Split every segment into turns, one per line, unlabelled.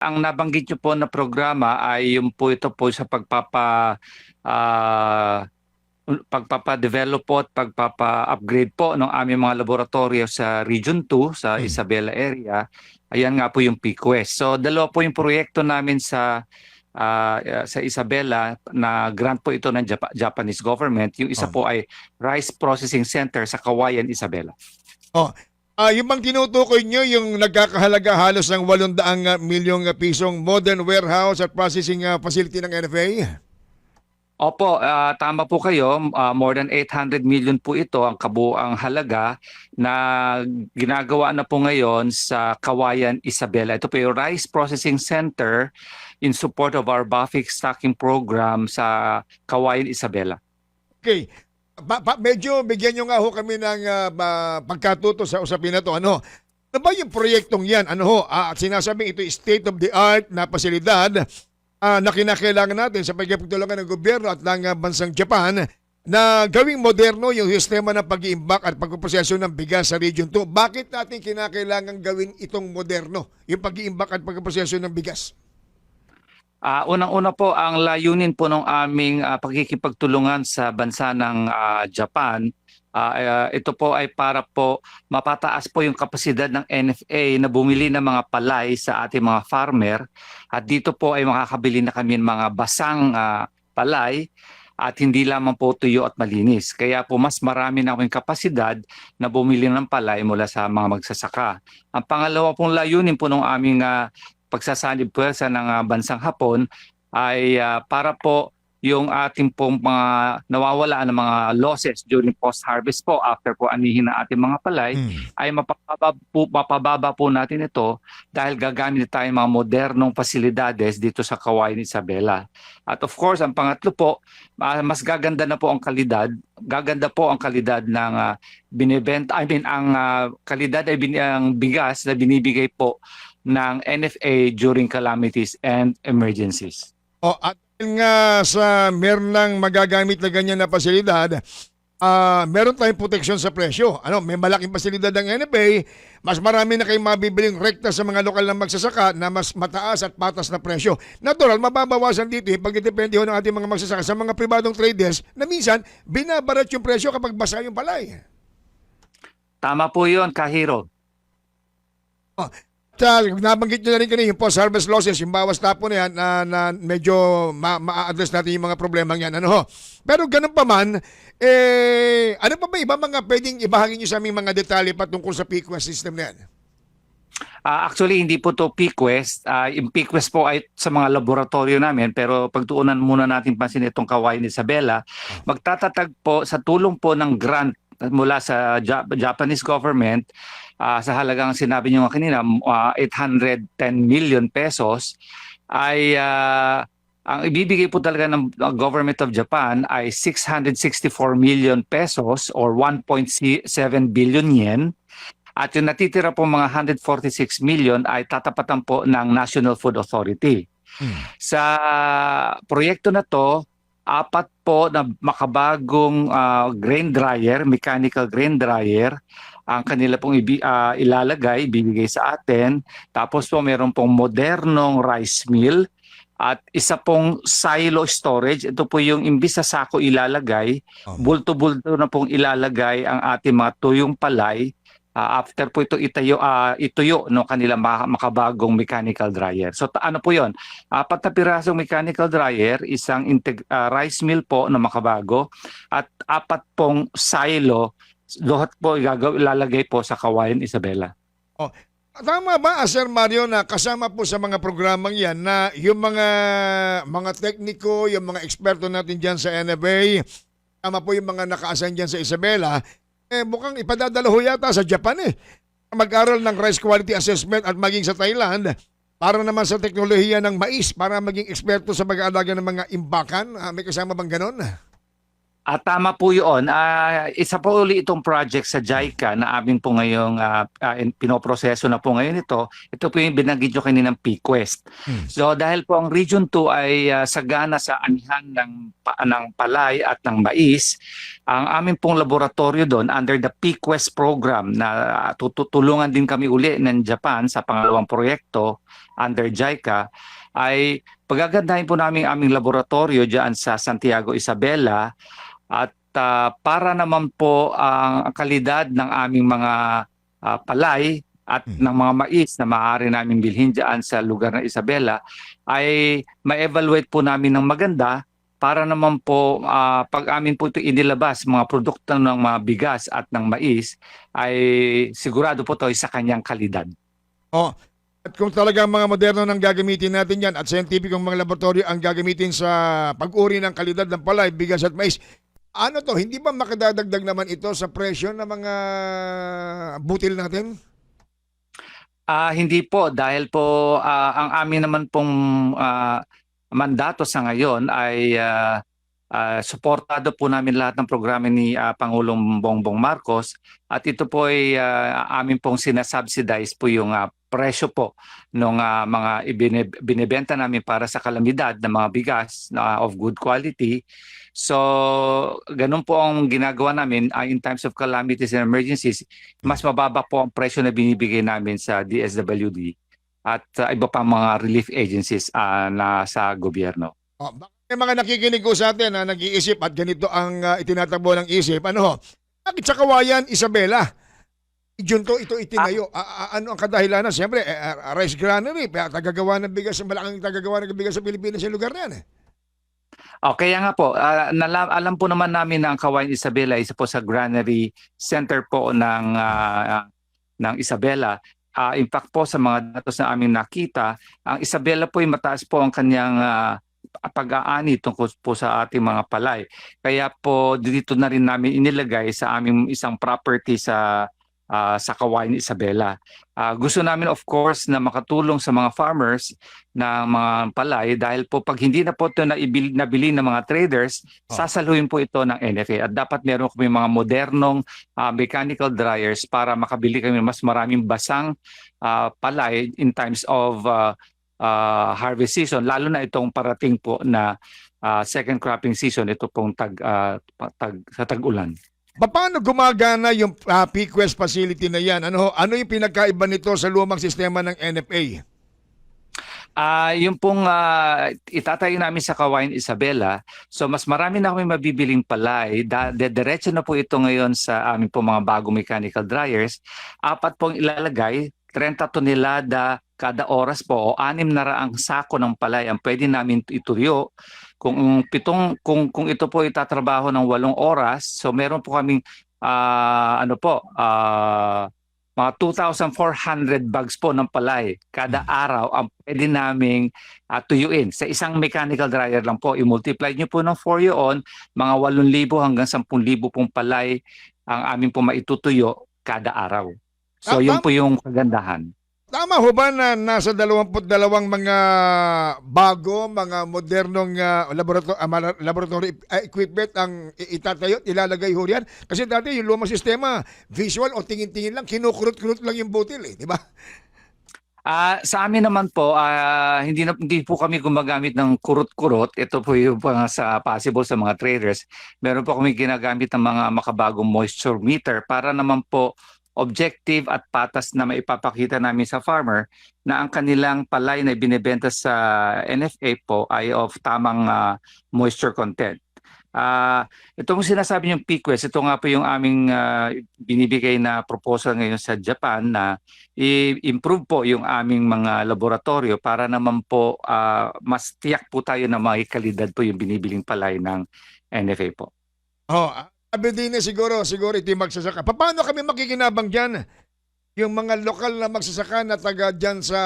Ang nabanggit niyo po na programa ay yung po ito po sa ah, pagpapa-develop po at pagpapa-upgrade po ng aming mga laboratorio sa Region 2 sa
Hmm.
Isabela area. Ayan nga po yung PQuest. So dalawa po yung proyekto namin sa Isabela na grant po ito ng Japanese government. Yung isa
Oh.
po ay Rice Processing Center sa Kawayan, Isabela.
Oh. Yung bang tinutukoy nyo yung nagkakahalaga halos ng 800 milyong pisong modern warehouse at processing facility ng NFA?
Opo, tama po kayo. More than 800 million po ito ang kabuang halaga na ginagawa na po ngayon sa Kawayan, Isabela. Ito po yung Rice Processing Center in support of our Bafik Stocking Program sa Kawayan, Isabela.
Okay. Medyo bigyan nyo nga ho kami ng pagkatuto sa usapin na to. Ano ba yung proyektong yan? Sinasabing ito state of the art na pasilidad na kinakailangan natin sa pagtulungan ng gobyerno at ng bansang Japan na gawing moderno yung sistema ng pag-iimbak at pagpoproseso ng bigas sa Region 2. Bakit natin kinakailangan gawin itong moderno, yung pag-iimbak at pagpoproseso ng bigas?
Unang-una po, ang layunin po ng aming pagkikipagtulungan sa bansa ng Japan, ito po ay para po mapataas po yung kapasidad ng NFA na bumili ng mga palay sa ating mga farmer. At dito po ay makakabili na kami ng mga basang palay at hindi lamang po tuyo at malinis. Kaya po mas marami na akong kapasidad na bumili ng palay mula sa mga magsasaka. Ang pangalawa pong layunin po ng aming pagsasanib puwersa ng bansang Hapon ay para po yung ating pong mga nawawala ng mga losses during post-harvest po after po anihin na ating mga palay ay mapababa po natin ito dahil gagamit tayo ng mga modernong pasilidades dito sa Kawayan, Isabela. At of course, ang pangatlo po, mas gaganda na po ang kalidad. Gaganda po ang kalidad ng binibenta. I mean, ang kalidad ay ang bigas na binibigay po ng NFA during calamities and emergencies.
At nga sa meron lang magagamit na ganyan na pasilidad, meron tayong proteksyon sa presyo. May malaking pasilidad ng NFA, mas marami na kayong mabibiling rekta sa mga lokal na magsasaka na mas mataas at patas na presyo. Natural, mababawasan dito pag depende ho ng ating mga magsasaka sa mga pribadong traders na minsan binabarat yung presyo kapag basa yung palay.
Tama po yun, Kahiro.
Nabanggit nyo na rin kanina yung post-harvest losses, yung bawas tapo na yan na medyo ma-address natin yung mga problema yan. Pero ganun pa man, ano pa ba iba mga pwedeng ibahagi nyo sa aming mga detalye patungkol sa PQuest system na yan?
Actually, hindi po to PQuest. Yung PQuest po ay sa mga laboratorio namin, pero pagtuunan muna natin pansin itong Kawayan, Isabela. Magtatatag po sa tulong po ng grant mula sa Japanese government sa halagang sinabi niyo kanina 810 million pesos ay ang ibibigay po talaga ng government of Japan ay 664 million pesos or 1.7 billion yen. At yung natitira po mga 146 million ay tatapatan po ng National Food Authority. Sa proyekto na to, 4 po na makabagong grain dryer, mechanical grain dryer, ang kanila pong ilalagay, ibibigay sa atin. Tapos po meron pong modernong rice mill at isa pong silo storage. Ito po yung imbis sa sako ilalagay, bulto-bulto na pong ilalagay ang ating mga tuyong palay. After po ito ituyo no kanila makabagong mechanical dryer. So ano po 'yon? 4 na pirasong mechanical dryer, isang rice mill po na makabago at 4 pong silo, lahat po ilalagay po sa Kawayan, Isabela.
Tama ba, Sir Mario, na kasama po sa mga programang yan na yung mga tekniko, yung mga eksperto natin dyan sa NFA, tama po yung mga naka-assign dyan sa Isabela, mukhang ipadadala ho yata sa Japan mag-aral ng rice quality assessment at maging sa Thailand para naman sa teknolohiya ng mais para maging eksperto sa mag-aalaga ng mga imbakan. May kasama bang ganon?
Tama po yun. Isa po uli itong project sa JICA na amin po ngayong pinoproseso na po ngayon ito. Ito po yung binanggit nyo kaninang PQuest. So dahil po ang Region 2 ay sagana sa anihan ng palay at ng mais, ang amin pong laboratorio doon under the PQuest program na tutulungan din kami uli ng Japan sa pangalawang proyekto under JICA, ay pagagandahin po namin ang aming laboratorio diyan sa Santiago Isabela at para naman po ang kalidad ng aming mga palay at ng mga mais na maaari namin bilhin diyan sa lugar ng Isabela ay ma-evaluate po namin ng maganda para naman po pag amin po ito inilabas mga produkto ng mga bigas at ng mais ay sigurado po ito sa kanyang kalidad.
Oh, at kung talagang mga moderno nang gagamitin natin yan at scientificong mga laboratorio ang gagamitin sa pag-uri ng kalidad ng palay, bigas at mais, ano to, hindi ba makadadagdag naman ito sa presyo ng mga butil natin?
Hindi po dahil po ang amin naman pong mandato sa ngayon ay suportado po namin lahat ng programa ni Pangulong Bongbong Marcos at ito po ay amin pong sinasubsidize po yung presyo po ng mga binibenta namin para sa kalamidad ng mga bigas of good quality. So, ganun po ang ginagawa namin in times of calamities and emergencies. Mas mababa po ang presyo na binibigay namin sa DSWD at iba pang mga relief agencies na sa gobyerno.
Oh, baka may mga nakikinig ko sa atin na nag-iisip at ganito ang itinatakbo ng isip. Ano ho? Bakit sa Kawayan, Isabela? Junto ito itinayo. Ano ang kadahilanan? Siyempre, rice granary. Tagagawa ng bigas, malaking tagagawa ng bigas sa Pilipinas sa lugar na yan.
Kaya nga po, alam po naman namin na ang Kawayan Isabela isa po sa granary center po ng Isabela. In fact po sa mga datos na aming nakita, ang Isabela po ay mataas po ang kanyang pag-aani tungkol po sa ating mga palay. Kaya po dito na rin namin inilagay sa aming isang property sa Kawayan Isabela. Gusto namin of course na makatulong sa mga farmers ng mga palay dahil po pag hindi na po ito nabili ng mga traders, sasaluhin po ito ng NFA at dapat meron kami mga modernong mechanical dryers para makabili kami mas maraming basang palay in times of harvest season, lalo na itong parating po na second cropping season, ito pong sa tag-ulan.
Paano gumagana yung PQuest facility na yan? Ano yung pinagkaiba nito sa lumang sistema ng NFA?
Yung pong itatayo namin sa Kawayan Isabela, so mas marami na kami mabibiling palay. Diretso na po ito ngayon sa aming po mga bagong mechanical dryers. 4 pong ilalagay, 30 tonelada kada oras po o 600 sako ng palay ang pwede namin ituyo. Kung ito po itatrabaho ng 8 oras, so meron po kaming mga 2,400 bags po ng palay kada araw ang pwede naming tuyuin. Sa isang mechanical dryer lang po, i-multiply nyo po ng 4 yun, mga 8,000 hanggang 10,000 pong palay ang amin po maitutuyo kada araw. So yun po yung kagandahan.
Tama ho ba na nasa 22 mga bago, mga modernong laboratory equipment ang itatayo, ilalagay ho yan? Kasi dati yung lumang sistema, visual o tingin-tingin lang, kinukurot-kurot lang yung butil di ba?
Sa amin naman po, hindi po kami gumagamit ng kurot-kurot. Ito po yung possible sa mga traders. Meron po kami ginagamit ng mga makabagong moisture meter para naman po objective at patas na maipapakita namin sa farmer na ang kanilang palay na binebenta sa NFA po ay of tamang moisture content. Ito mo sinasabi yung PQuest, ito nga po yung aming binibigay na proposal ngayon sa Japan na i-improve po yung aming mga laboratorio para naman po mas tiyak po tayo na may kalidad po yung binibiling palay ng NFA po.
Sabi din siguro ito yung magsasaka. Paano kami makikinabang dyan? Yung mga lokal na magsasaka na taga dyan sa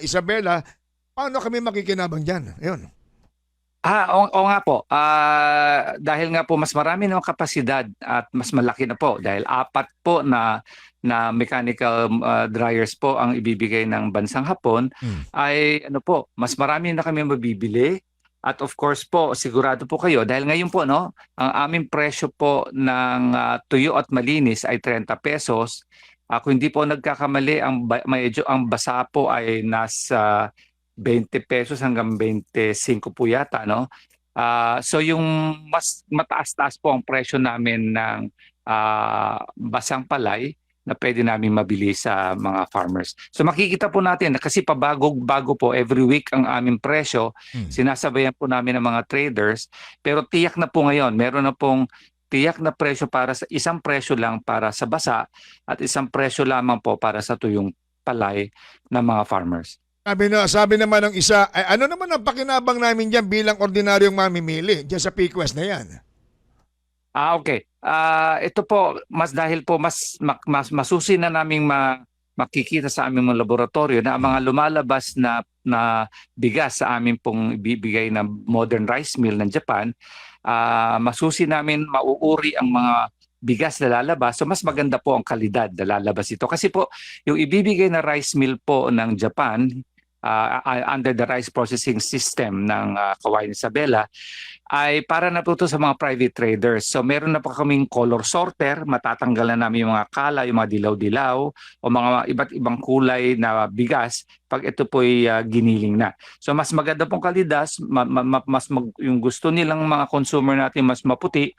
Isabela, paano kami makikinabang dyan? Ayun.
Oo nga po. Dahil nga po mas marami ng kapasidad at mas malaki na po dahil 4 po na mechanical dryers po ang ibibigay ng bansang Hapon ay mas marami na kami mabibili. At of course po, sigurado po kayo dahil ngayon po ang aming presyo po ng tuyo at malinis ay 30 pesos. Kung hindi po nagkakamali, ang basa po ay nasa 20 pesos hanggang 25 po yata, no? So yung mas mataas-taas po ang presyo namin ng basang palay na pwede namin mabili sa mga farmers. So makikita po natin na kasi pabago-bago po every week ang aming presyo, sinasabayan po namin ng mga traders, pero tiyak na po ngayon, meron na pong tiyak na presyo para sa isang presyo lang para sa basa at isang presyo lamang po para sa tuyong palay ng mga farmers.
Sabi naman ng isa, ay, ano naman ang pakinabang namin dyan bilang ordinaryong mamimili dyan sa PQuest na yan?
Okay. Ito po dahil po mas masusi na naming makikita sa aming mga laboratorio na ang mga lumalabas na bigas sa aming pong ibibigay na modern rice mill ng Japan, masusi namin mauuri ang mga bigas na lalabas. So mas maganda po ang kalidad na lalabas ito. Kasi po yung ibibigay na rice mill po ng Japan under the rice processing system ng Kawayan Isabela ay para na po ito sa mga private traders. So meron na po kaming color sorter, matatanggalan namin yung mga kala, yung mga dilaw-dilaw o mga iba't ibang kulay na bigas pag ito po ay giniling na. So mas maganda pong kalidad, yung gusto nilang mga consumer natin mas maputi,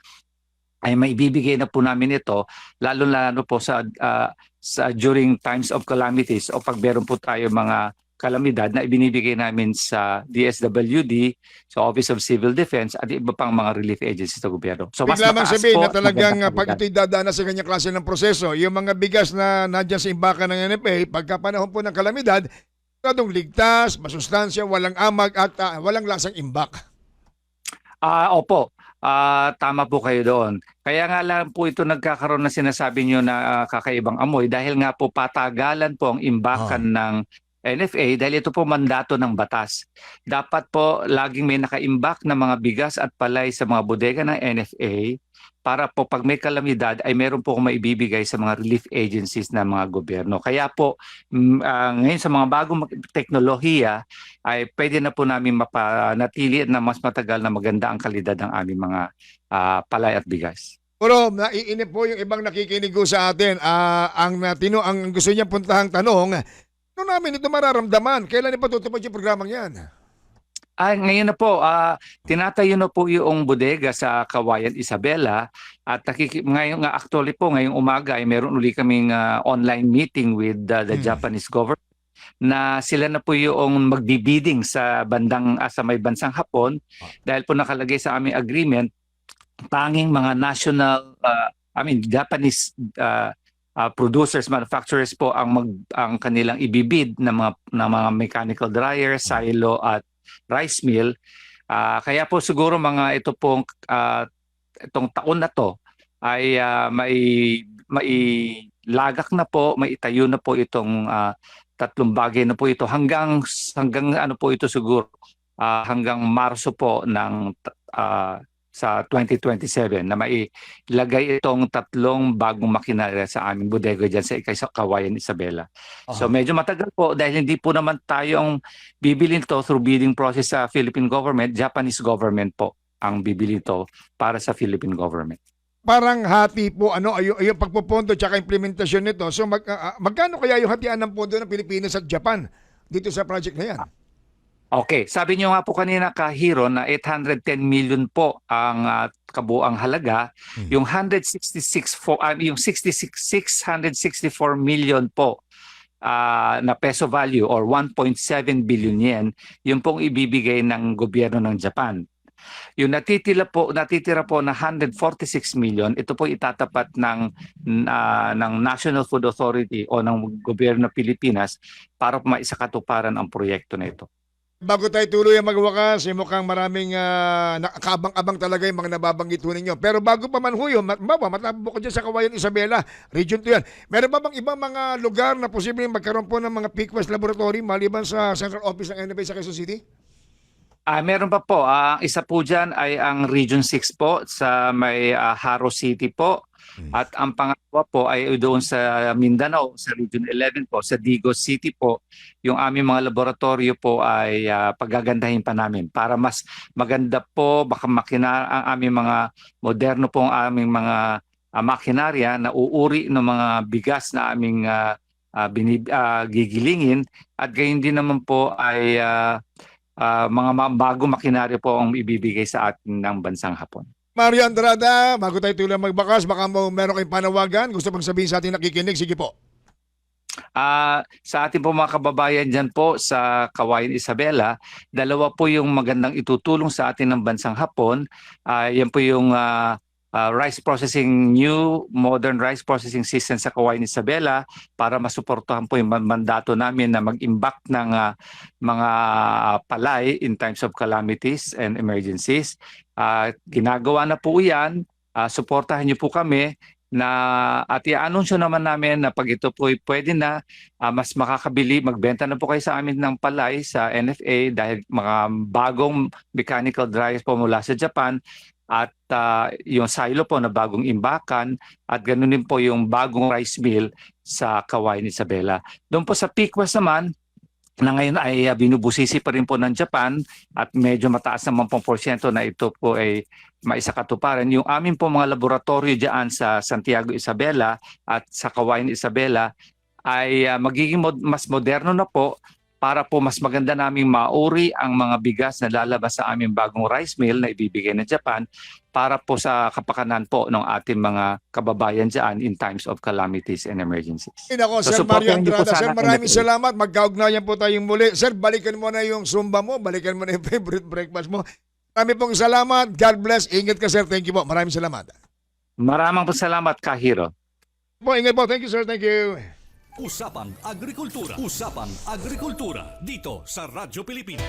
ay maibibigay na po namin ito lalo po sa during times of calamities o pag meron po tayo mga kalamidad na ibinibigay namin sa DSWD, sa Office of Civil Defense at iba pang mga relief agencies sa gobyerno. So mas
Lamang
mataas
sabihin
po
na talagang
magandang
pag
kalidad.
ito'y dadaan sa ganyang klase ng proseso, yung mga bigas na nandyan sa imbakan ng NFA, pagka panahon po ng kalamidad, kadong ligtas, masustansya, walang amag at walang lasang imbak.
Opo. Tama po kayo doon. Kaya nga lang po ito nagkakaroon na sinasabi nyo na kakaibang amoy dahil nga po patagalan po ang imbakan ng NFA dahil ito po mandato ng batas. Dapat po laging may nakaimbak na mga bigas at palay sa mga bodega ng NFA para po pag may kalamidad ay meron po kung maibibigay sa mga relief agencies ng mga gobyerno. Kaya po ngayon sa mga bagong teknolohiya ay pwede na po namin mapanatili na mas matagal na maganda ang kalidad ng aming mga palay at bigas.
Pero naiinip po yung ibang nakikinig ko sa atin. Ang gusto niya puntahang tanong, ano namin ito mararamdaman? Kailan ipatutupad yung programang yan?
Ngayon na po, tinatayo na po yung bodega sa Kawayan Isabela at ngayon nga actually po ngayong umaga ay meron uli kaming online meeting with the Japanese government na sila na po yung magbibidding sa may bansang Hapon dahil po nakalagay sa aming agreement tanging mga national Japanese producers, manufacturers po ang kanilang ibibid na mga mechanical dryer, silo at rice mill. Kaya po siguro itong taon na to ay mailagak na po, maitayo na po itong tatlong bagay na po ito hanggang ano po ito siguro hanggang Marso po ng sa 2027 na mailagay itong tatlong bagong makinarya sa aming bodega dyan sa Kawayan Isabela. So medyo matagal po dahil hindi po naman tayo ang bibili ito through bidding process sa Philippine government, Japanese government po ang bibili ito para sa Philippine government.
Parang hati po, yung pagpupondo at implementasyon nito. So magkano kaya yung hatian ng pondo ng Pilipinas at Japan dito sa project na yan?
Okay, sabi niyo nga po kanina Hiro na 810 million po ang kabuang halaga, yung 664 million po na peso value or 1.7 billion yen, yung pong ibibigay ng gobyerno ng Japan. Yung natitira po na 146 million, ito po itatapat ng National Food Authority o ng gobyerno ng Pilipinas para po maisakatuparan ang proyekto na ito.
Bago tayo tuloy ang magwakas, mukhang maraming nakakabang-abang talaga yung mga nababanggit ho ninyo. Pero bago pa man ho yun, matapos ko dyan sa Kawayan Isabela, region to yan. Meron ba bang ibang mga lugar na posibleng magkaroon po ng mga PQuest laboratory maliban sa central office ng NFA sa Quezon City?
Meron pa po. Isa po dyan ay ang Region 6 po sa may Haro City po. At ang pangalawa po ay doon sa Mindanao, sa Region 11 po, sa Digos City po. Yung aming mga laboratorio po ay pagagandahin pa namin para mas maganda po, baka ang aming mga moderno pong aming mga makinarya na uuri ng mga bigas na aming gigilingin at gayon din naman po ay mga bagong makinarya po ang ibibigay sa atin ng bansang Hapon.
Mario Andrada, bago tayo tulang magbakas, baka meron kayong panawagan, gusto pang sabihin sa ating nakikinig, sige po.
Sa ating po mga kababayan dyan po sa Kawayan Isabela, dalawa po yung magandang itutulong sa atin ng bansang Hapon. Yan po yung new modern rice processing system sa Kawayan Isabela para masuportahan po yung mandato namin na mag-imbak ng mga palay in times of calamities and emergencies. Ginagawa na po yan. Suportahan niyo po kami at i-anunsyo naman namin na pag ito po pwede na, mas makakabili, magbenta na po kayo sa amin ng palay sa NFA dahil mga bagong mechanical dryers po mula sa Japan at yung silo po na bagong imbakan at ganoon din po yung bagong rice mill sa Kawayan Isabela. Doon po sa Pequest naman, na ngayon ay binubusisi pa rin po ng Japan at medyo mataas naman pong porsyento na ito po ay maisakatuparan. Yung amin po mga laboratorio dyan sa Santiago Isabela at sa Kawayan Isabela ay magiging mas moderno na po para po mas maganda naming mauri ang mga bigas na lalabas sa aming bagong rice mill na ibibigay ng Japan para po sa kapakanan po ng ating mga kababayan dyan in times of calamities and emergencies.
Nako, Sir Mario
supportahan niyo po
Andrada,
sana
Sir,
ang
maraming
NFA.
salamat. Magkaugnayan po tayong muli. Sir, balikan mo na yung Zumba mo, balikan mo na yung favorite breakfast mo. Marami pong salamat. God bless. Ingat ka, Sir. Thank you po. Maraming salamat.
Maraming po salamat, Kahiro.
Ingat po. Thank you, Sir. Thank you.
Usapang Agrikultura. Usapang Agrikultura dito sa Radyo Pilipinas.